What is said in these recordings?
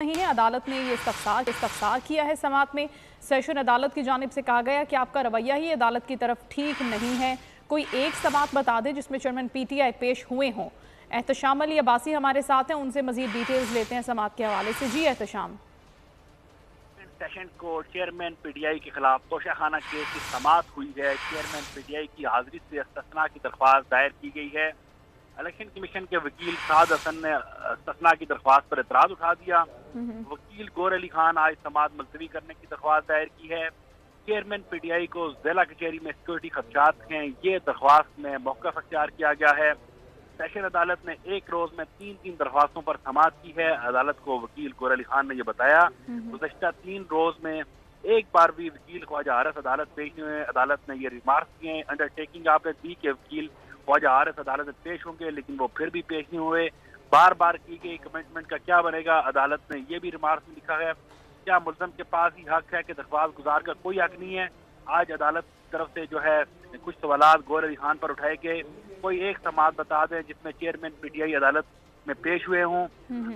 नहीं है। अदालत ने ये इस्तफसार किया है। समाअत में सेशन अदालत की जानिब से कहा गया कि आपका रवैया ही अदालत की तरफ ठीक नहीं है। कोई एक समाअत बता दें जिसमें चेयरमैन पीटीआई पेश हुए हों। एहतशाम अली अब्बासी हमारे साथ हैं, उनसे मजीद डिटेल्स लेते हैं समाअत के हवाले से। जी एहतशाम। सेशन को चेयरमैन पीटीआई के खिलाफ तोशाखाना केस की समाअत हुई है। चेयरमैन पीटीआई की हाजिरी से इस्तिस्ना की दरख्वास्त दायर की गई है। इलेक्शन कमीशन के वकील साद हसन ने इस्तिस्ना की दरख्वास्त पर एतराज उठा दिया। वकील गौर अली खान आज समाअत मुलतवी करने की दरख्वास्त दायर की है। चेयरमैन पीटीआई को जिला कचहरी में सिक्योरिटी खदशात हैं, ये दरख्वास्त में मौक़िफ़ अख्तियार किया गया है। सेशन अदालत ने एक रोज में तीन दरख्वास्तों पर समाअत की है। अदालत को वकील गौर अली खान ने यह बताया, गुज़श्ता 3 रोज में एक बार भी वकील ख्वाजा आरएस अदालत पेश नहीं हुए। अदालत ने ये रिमार्क किए, अंडरटेकिंग आपने दी कि वकील ख्वाजा आरएस अदालत में पेश होंगे, लेकिन वो फिर भी पेश नहीं हुए। बार बार की गई कमिटमेंट का क्या बनेगा। अदालत ने यह भी रिमार्क में लिखा है, क्या मुल्ज़म के पास ही हक है कि दरख्वास्त गुजार का कोई हक नहीं है। आज अदालत की तरफ से जो है कुछ सवालात गौर अली खान पर उठाए गए। कोई एक समाअत बता दें जिसमें चेयरमैन पीटीआई अदालत में पेश हुए हों।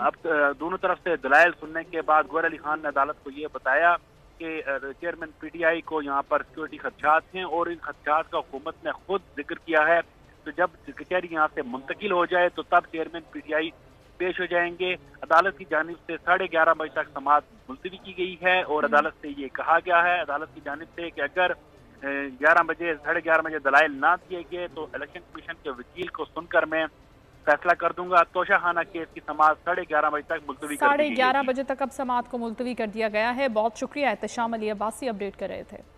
अब दोनों तरफ से दलाइल सुनने के बाद गौर अली खान ने अदालत को ये बताया कि चेयरमैन पीटीआई को यहाँ पर सिक्योरिटी खदशात हैं और इन खदशात का हुकूमत ने खुद जिक्र किया है। तो जब कचहरी यहाँ से मुंतकिल हो जाए तो तब चेयरमैन पीटीआई पेश हो जाएंगे। अदालत की जानिब से 11:30 बजे तक समाअत मुलतवी की गई है और अदालत से ये कहा गया है, अदालत की जानिब से, कि अगर 11:30 बजे दलाइल ना दिए गए तो इलेक्शन कमीशन के वकील को सुनकर मैं फैसला कर दूंगा। तोशाखाना केस की समाअत 11:30 बजे तक मुलतवी कर दी गई है। 11:30 बजे तक अब समाअत को मुलतवी कर दिया गया है। बहुत शुक्रिया एहतशाम अली अब्बासी, अपडेट कर रहे थे।